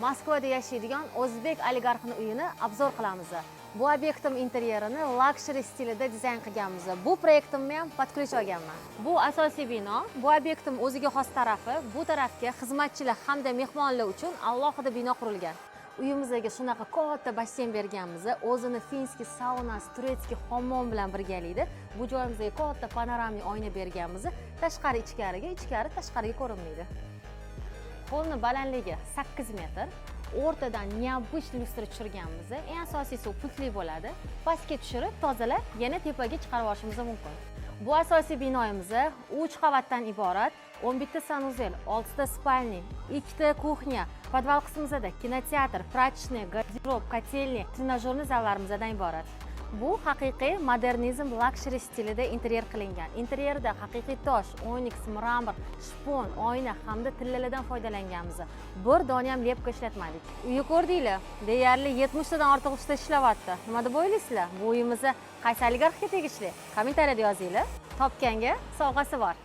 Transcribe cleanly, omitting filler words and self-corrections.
Moskvada yashaydigan o'zbek oligarxining uyini obzor qilamiz. Bu obyektim interyerini luxury stilida dizayn qilganmiz. Bu proyektimni ham podключ olganman. Bu asosiy bino. Bu obyektim o'ziga xos tarafi. Bu tarafga xizmatchilar hamda mehmonlar uchun alohida bino qurilgan. Uyimizga shunaqa katta basseyn berganmiz. O'zini finskiy saunasi, turetskiy hammom bilan birgalikda. Bu joyimizga katta panoramli oyna berganmiz. Tashqari ichkariga, ichkari tashqariga ko'rinmaydi. Polni balandligi 8 metr. O'rtadan необычный lustra tushirganmiz. Eng asosiysi u pultli bo'ladi. Pastga tushirib, tozalab, yana tepaga chiqarib olishimiz mumkin. Bu asosiy binoyimiz 3 qavatdan iborat. 11 ta sanuzel, 6 ta spalni, 2 ta kuxnya, podval qismimizda kinoteatr, prachniy, garderob, kotelniy, trenajyorniy zallarimizdan iborat. Bu haqiqiy modernizm luxury stilida interyer qilingan. Interyerda haqiqiy tosh, onyx, mramor, shpon, oyna hamda tillalardan foydalanganmiz. Bir dona ham lepka ishlatmadik. Uyni ko'rdinglar? Deyarli 70 tadan ortiq usta ishlayapti. Nima deb o'ylaysizlar? Bu uyimiz qaysi oligarxga tegishli? Kommentariyada yozinglar. Topganga sovg'asi bor.